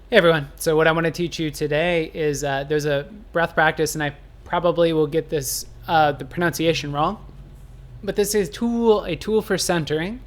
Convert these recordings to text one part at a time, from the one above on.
Hey everyone. So what I want to teach you today is there's a breath practice, and I probably will get this the pronunciation wrong, but this is a tool for centering.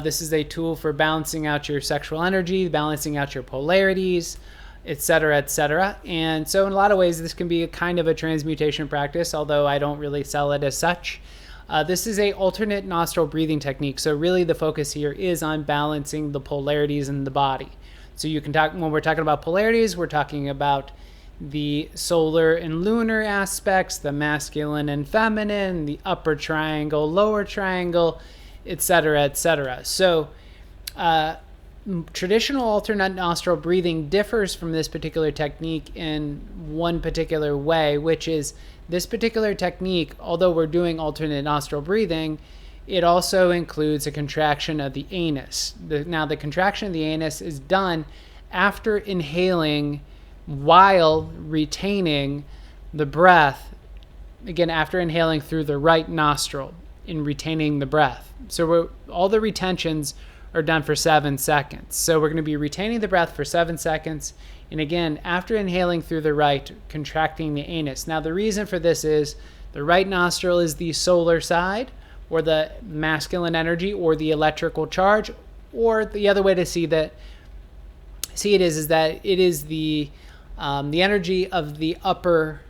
This is a tool for balancing out your sexual energy, balancing out your polarities, etc., etc. And so in a lot of ways, this can be a kind of a transmutation practice, although I don't really sell it as such. This is a alternate nostril breathing technique. So really the focus here is on balancing the polarities in the body. So you can talk, when we're talking about polarities, we're talking about the solar and lunar aspects, the masculine and feminine, the upper triangle, lower triangle, etc., etc. So traditional alternate nostril breathing differs from this particular technique in one particular way, which is this particular technique, although we're doing alternate nostril breathing, it also includes a contraction of the anus. Now, the contraction of the anus is done after inhaling while retaining the breath, again, after inhaling through the right nostril and retaining the breath. So all the retentions are done for 7 seconds. So we're going to be retaining the breath for 7 seconds. And again, after inhaling through the right, contracting the anus. Now, the reason for this is the right nostril is the solar side, or the masculine energy, or the electrical charge, or the other way to see it is that it is the energy of the upper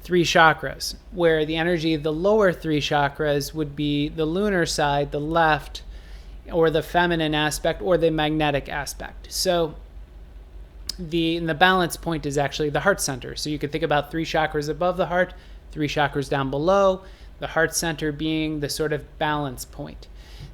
3 chakras, where the energy of the lower 3 chakras would be the lunar side, the left, or the feminine aspect, or the magnetic aspect. So the balance point is actually the heart center. So you can think about 3 chakras above the heart, 3 chakras down below, the heart center being the sort of balance point.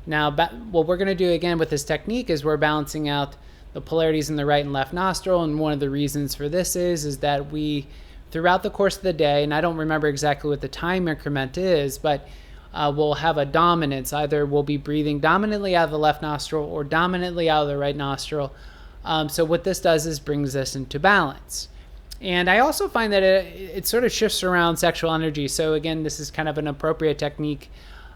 Now, what we're going to do again with this technique is we're balancing out the polarities in the right and left nostril. And one of the reasons for this is that we, throughout the course of the day, and I don't remember exactly what the time increment is, but we'll have a dominance. Either we'll be breathing dominantly out of the left nostril or dominantly out of the right nostril. So what this does is brings us into balance. And I also find that it sort of shifts around sexual energy. So again, this is kind of an appropriate technique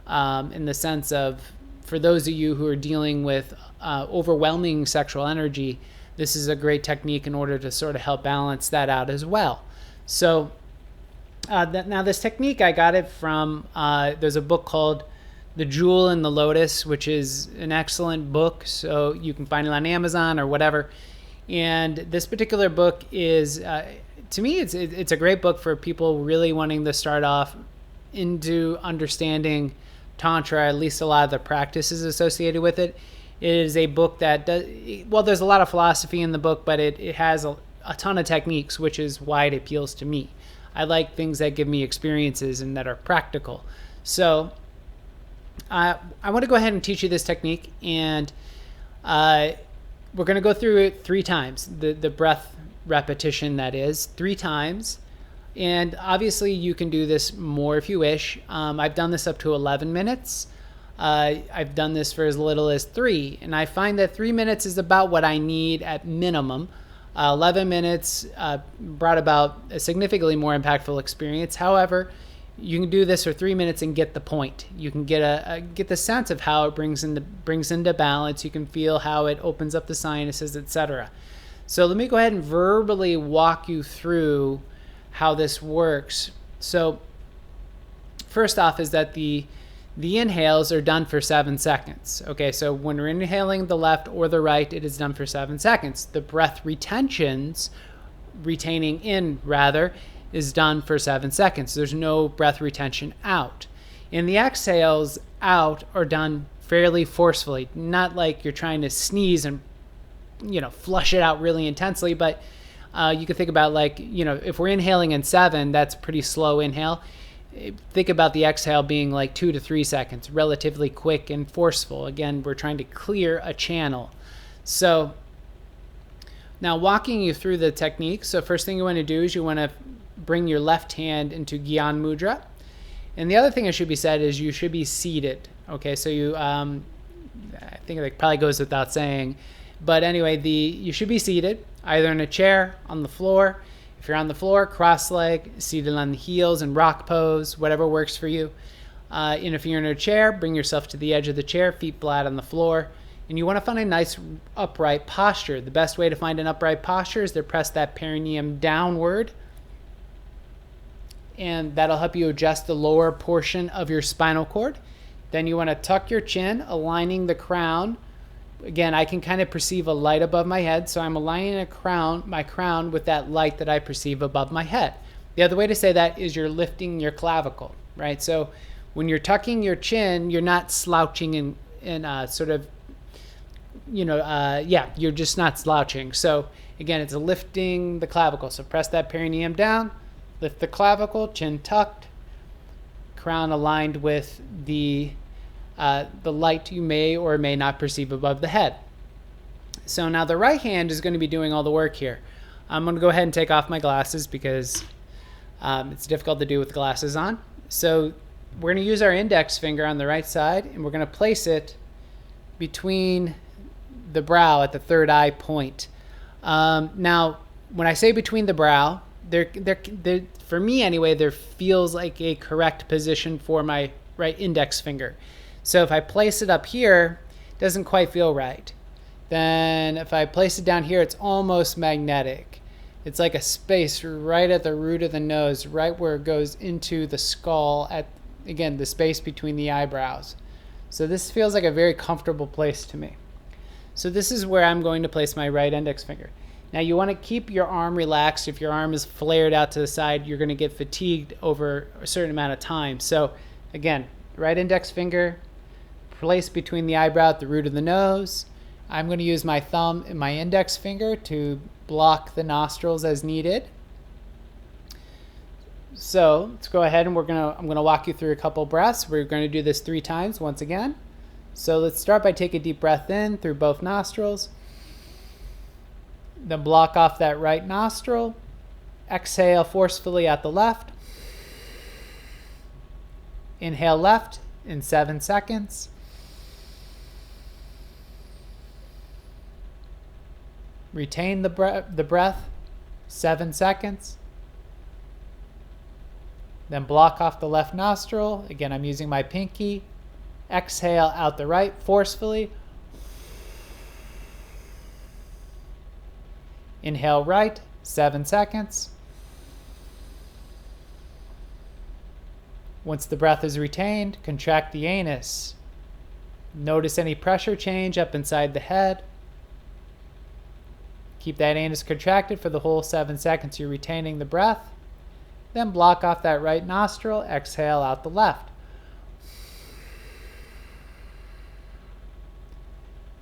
in the sense of, for those of you who are dealing with overwhelming sexual energy, this is a great technique in order to sort of help balance that out as well. So now this technique, I got it from, there's a book called The Jewel and the Lotus, which is an excellent book. So you can find it on Amazon or whatever. And this particular book is, to me, it's a great book for people really wanting to start off into understanding Tantra, at least a lot of the practices associated with it. It is a book that does, well, there's a lot of philosophy in the book, but it has a ton of techniques, which is why it appeals to me. I like things that give me experiences and that are practical. So I want to go ahead and teach you this technique, and we're going to go through it 3 times, the breath repetition, that is, 3 times. And obviously you can do this more if you wish. I've done this up to 11 minutes. I've done this for as little as 3. And I find that 3 minutes is about what I need at minimum. 11 minutes brought about a significantly more impactful experience. However, you can do this for 3 minutes and get the point. You can get the sense of how it brings into balance. You can feel how it opens up the sinuses, etc. So let me go ahead and verbally walk you through how this works. So first off is that the inhales are done for 7 seconds. Okay, so when we're inhaling the left or the right, it is done for 7 seconds. The breath retaining in rather, is done for 7 seconds. There's no breath retention out. And the exhales out are done fairly forcefully, not like you're trying to sneeze and flush it out really intensely, but you could think about, like, if we're inhaling in 7, that's pretty slow inhale. Think about the exhale being like 2 to 3 seconds, relatively quick and forceful. Again, we're trying to clear a channel. So now walking you through the technique. So first thing you want to do is you want to bring your left hand into Gyan Mudra. And the other thing that should be said is you should be seated. Okay, so you, I think it probably goes without saying. But anyway, you should be seated, either in a chair, on the floor. If you're on the floor, cross-leg, seated on the heels in rock pose, whatever works for you. And if you're in a chair, bring yourself to the edge of the chair, feet flat on the floor. And you want to find a nice upright posture. The best way to find an upright posture is to press that perineum downward. And that'll help you adjust the lower portion of your spinal cord. Then you want to tuck your chin, aligning the crown. Again, I can kind of perceive a light above my head, so I'm aligning my crown with that light that I perceive above my head. The other way to say that is you're lifting your clavicle, right? So when you're tucking your chin, you're not slouching in sort of, you're just not slouching. So again, it's lifting the clavicle. So press that perineum down, lift the clavicle, chin tucked, crown aligned with the light you may or may not perceive above the head. So now the right hand is going to be doing all the work here. I'm going to go ahead and take off my glasses because it's difficult to do with glasses on. So we're going to use our index finger on the right side, and we're going to place it between the brow at the third eye point. Now, when I say between the brow, for me anyway, there feels like a correct position for my right index finger. So if I place it up here, it doesn't quite feel right. Then if I place it down here, it's almost magnetic. It's like a space right at the root of the nose, right where it goes into the skull, at, again, the space between the eyebrows. So this feels like a very comfortable place to me. So this is where I'm going to place my right index finger. Now you want to keep your arm relaxed. If your arm is flared out to the side, you're going to get fatigued over a certain amount of time. So again, right index finger placed between the eyebrow at the root of the nose. I'm going to use my thumb and my index finger to block the nostrils as needed. So let's go ahead and I'm going to walk you through a couple breaths. We're going to do this 3 times once again. So let's start by taking a deep breath in through both nostrils. Then block off that right nostril. Exhale forcefully at the left. Inhale left in 7 seconds. Retain the breath, 7 seconds. Then block off the left nostril. Again, I'm using my pinky. Exhale out the right forcefully. Inhale right, 7 seconds. Once the breath is retained, contract the anus. Notice any pressure change up inside the head. Keep that anus contracted for the whole 7 seconds you're retaining the breath. Then block off that right nostril, exhale out the left.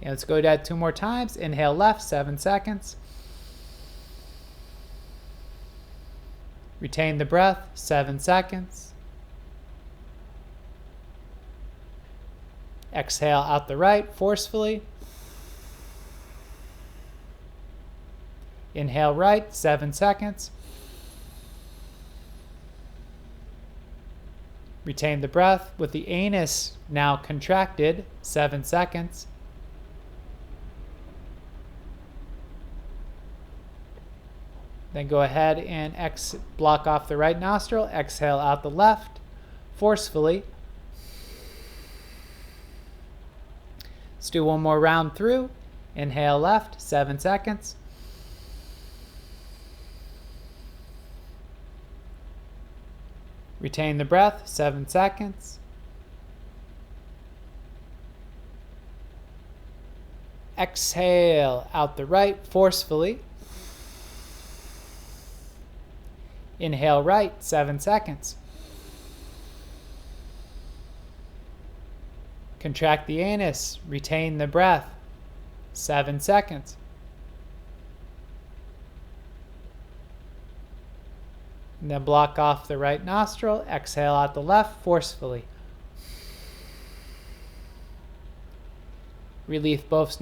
And let's go that 2 more times. Inhale left, 7 seconds. Retain the breath, 7 seconds. Exhale out the right forcefully. Inhale right, 7 seconds. Retain the breath with the anus now contracted, 7 seconds. Then go ahead and block off the right nostril, exhale out the left forcefully. Let's do 1 more round through. Inhale left, 7 seconds. Retain the breath, 7 seconds. Exhale out the right forcefully. Inhale right, 7 seconds. Contract the anus, retain the breath, 7 seconds. And then block off the right nostril, exhale out the left forcefully. Release both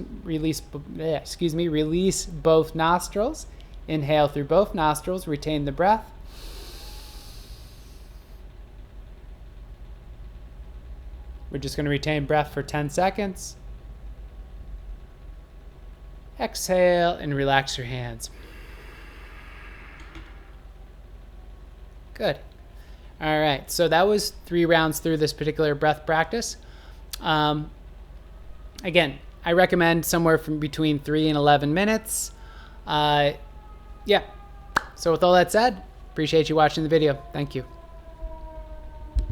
nostrils. Inhale through both nostrils, retain the breath. We're just going to retain breath for 10 seconds. Exhale and relax your hands. Good. All right, so that was 3 rounds through this particular breath practice. Again, I recommend somewhere from between 3 and 11 minutes. Yeah. So with all that said, appreciate you watching the video. Thank you.